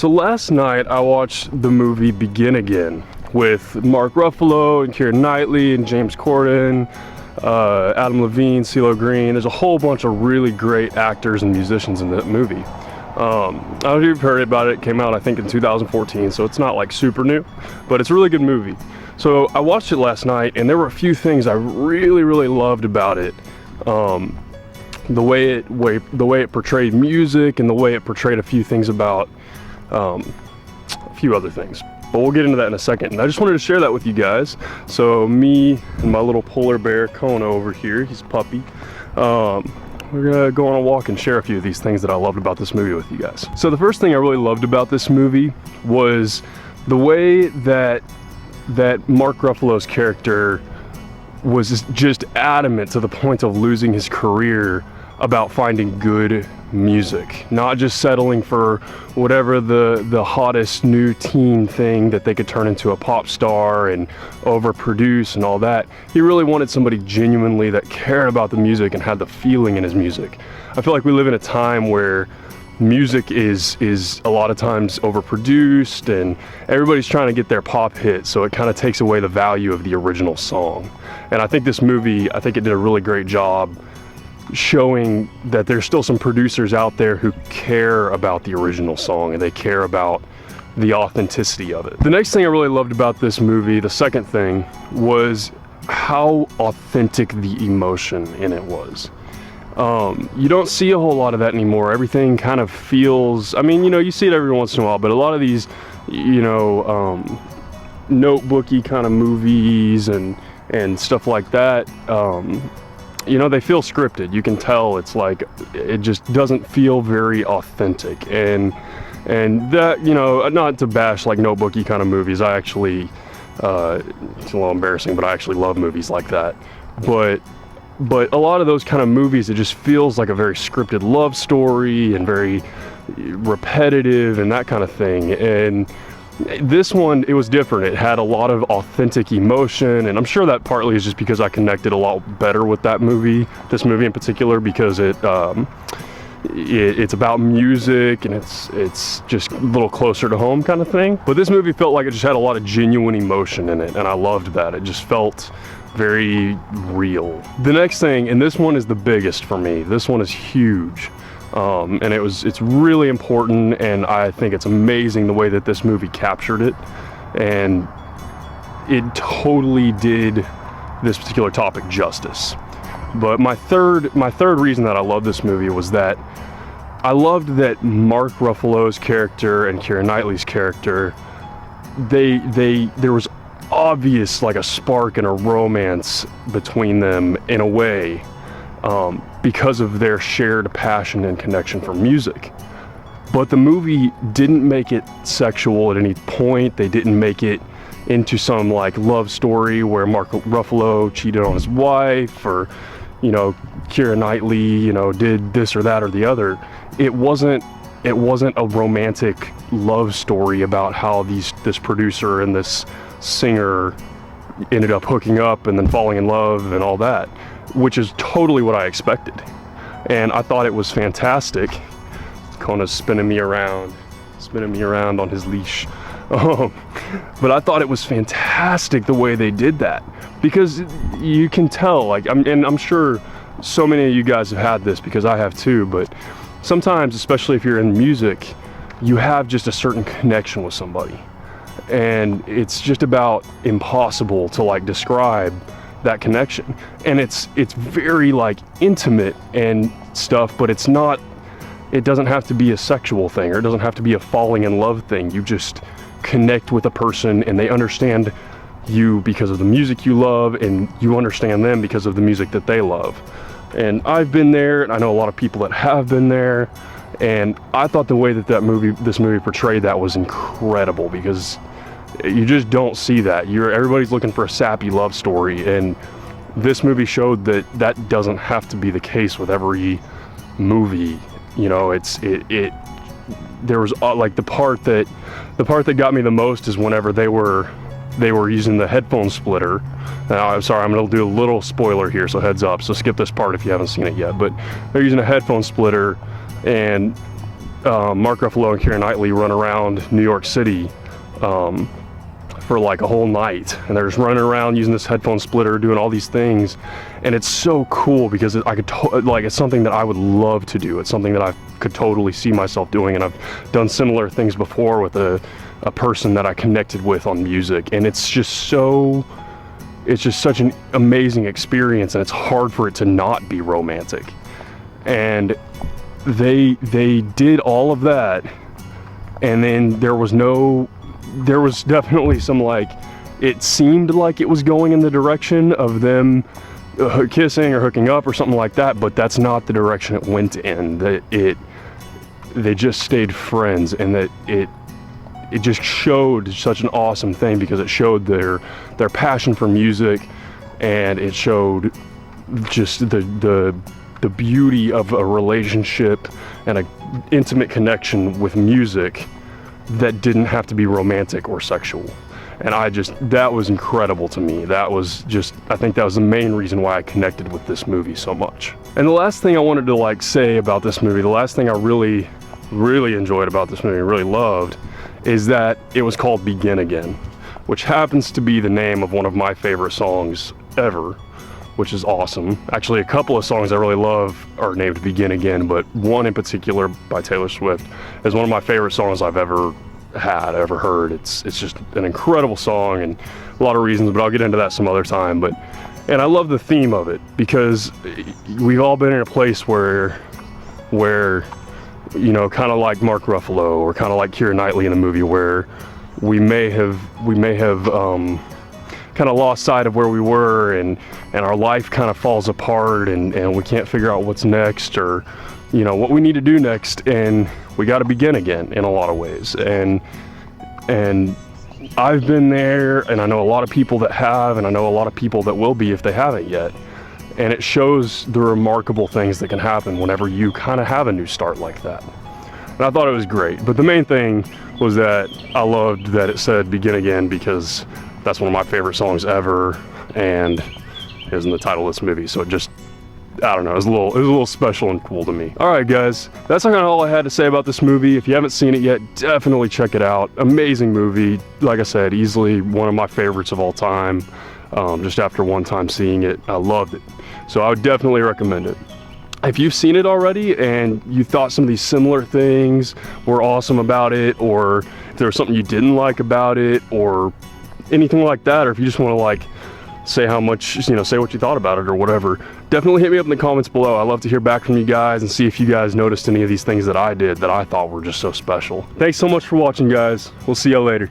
So last night I watched the movie Begin Again with Mark Ruffalo and Keira Knightley and James Corden, Adam Lavine, Ceelo Green. There's a whole bunch of really great actors and musicians in that movie. I don't know if you've heard about it. It came out I think in 2014, so it's not like super new, but it's a really good movie. So I watched it last night and there were a few things I really loved about it. The way it portrayed music and the way it portrayed a few things about a few other things, but we'll get into that in a second. And I just wanted to share that with you guys. So me and my little polar bear Kona over here, he's a puppy, we're gonna go on a walk and share a few of these things that I loved about this movie with you guys. So the first thing I really loved about this movie was the way that Mark Ruffalo's character was just adamant to the point of losing his career about finding good music, not just settling for whatever the hottest new teen thing that they could turn into a pop star and overproduce and all that. He really wanted somebody genuinely that cared about the music and had the feeling in his music. I feel like we live in a time where music is a lot of times overproduced and everybody's trying to get their pop hit, so it kind of takes away the value of the original song. And I think this movie, I think it did a really great job showing that there's still some producers out there who care about the original song and they care about the authenticity of it. The next thing I really loved about this movie, the second thing, was how authentic the emotion in it was. You don't see a whole lot of that anymore. Everything kind of feels, I mean, you know, you see it every once in a while, but a lot of these, you know, notebooky kind of movies and stuff like that, you know, they feel scripted. You can tell it's like, it just doesn't feel very authentic. And that, you know, not to bash like notebooky kind of movies, I actually, it's a little embarrassing, but I actually love movies like that. But a lot of those kind of movies, it just feels like a very scripted love story and very repetitive and that kind of thing. And this one, it was different. It had a lot of authentic emotion, and I'm sure that partly is just because I connected a lot better with that movie, this movie in particular, because it's about music and it's just a little closer to home kind of thing. But this movie felt like it just had a lot of genuine emotion in it, and I loved that. It just felt very real. The next thing, and this one is the biggest for me, this one is huge. And it's really important, and I think it's amazing the way that this movie captured it, and it totally did this particular topic justice. But my third reason that I love this movie was that I loved that Mark Ruffalo's character and Keira Knightley's character, there was obvious like a spark and a romance between them in a way, because of their shared passion and connection for music. But the movie didn't make it sexual at any point. They didn't make it into some like love story where Mark Ruffalo cheated on his wife, or, you know, Keira Knightley, you know, did this or that or the other. It wasn't a romantic love story about how this producer and this singer ended up hooking up and then falling in love and all that, which is totally what I expected. And I thought it was fantastic. Kona's spinning me around on his leash. But I thought it was fantastic the way they did that, because you can tell, like, I'm sure so many of you guys have had this, because I have too, but sometimes, especially if you're in music, you have just a certain connection with somebody, and it's just about impossible to like describe that connection. And it's very like intimate and stuff, but it doesn't have to be a sexual thing, or it doesn't have to be a falling in love thing. You just connect with a person and they understand you because of the music you love, and you understand them because of the music that they love. And I've been there, and I know a lot of people that have been there, and I thought the way that this movie portrayed that was incredible, because you just don't see that. Everybody's looking for a sappy love story, and this movie showed that that doesn't have to be the case with every movie. You know, there was like the part that got me the most is whenever they were using the Headphone Splitter. Now, I'm sorry, I'm gonna do a little spoiler here, so heads up, so skip this part if you haven't seen it yet. But they're using a Headphone Splitter, and Mark Ruffalo and Keira Knightley run around New York City for like a whole night, and they're just running around using this headphone splitter, doing all these things, and it's so cool because it's something that I would love to do. It's something that I could totally see myself doing, and I've done similar things before with a person that I connected with on music, and it's just such an amazing experience, and it's hard for it to not be romantic. And they did all of that, and then there was definitely some, like, it seemed like it was going in the direction of them kissing or hooking up or something like that, but that's not the direction it went in. They just stayed friends, and that it just showed such an awesome thing because it showed their passion for music, and it showed just the beauty of a relationship and an intimate connection with music that didn't have to be romantic or sexual. And that was incredible to me. I think that was the main reason why I connected with this movie so much. And the last thing I wanted to like say about this movie, the last thing I really, really enjoyed about this movie, really loved, is that it was called Begin Again, which happens to be the name of one of my favorite songs ever, which is awesome. Actually, a couple of songs I really love are named Begin Again, but one in particular by Taylor Swift is one of my favorite songs I've ever heard. It's just an incredible song, and a lot of reasons, but I'll get into that some other time. And I love the theme of it because we've all been in a place where you know, kind of like Mark Ruffalo or kind of like Keira Knightley in the movie, where we may have kind of lost sight of where we were, and our life kind of falls apart, and we can't figure out what's next, or you know, what we need to do next, and we got to begin again in a lot of ways. And I've been there, and I know a lot of people that have, and I know a lot of people that will be if they haven't yet. And it shows the remarkable things that can happen whenever you kind of have a new start like that. And I thought it was great. But the main thing was that I loved that it said Begin Again, because that's one of my favorite songs ever, and it was in the title of this movie. So it just, I don't know, it was a little special and cool to me. All right, guys, that's kind of all I had to say about this movie. If you haven't seen it yet, definitely check it out. Amazing movie. Like I said, easily one of my favorites of all time. Just after one time seeing it, I loved it. So I would definitely recommend it. If you've seen it already and you thought some of these similar things were awesome about it, or if there was something you didn't like about it, or anything like that, or if you just want to like say how much, you know, say what you thought about it or whatever, definitely hit me up in the comments below. I love to hear back from you guys and see if you guys noticed any of these things that I did that I thought were just so special. Thanks so much for watching, guys. We'll see you later.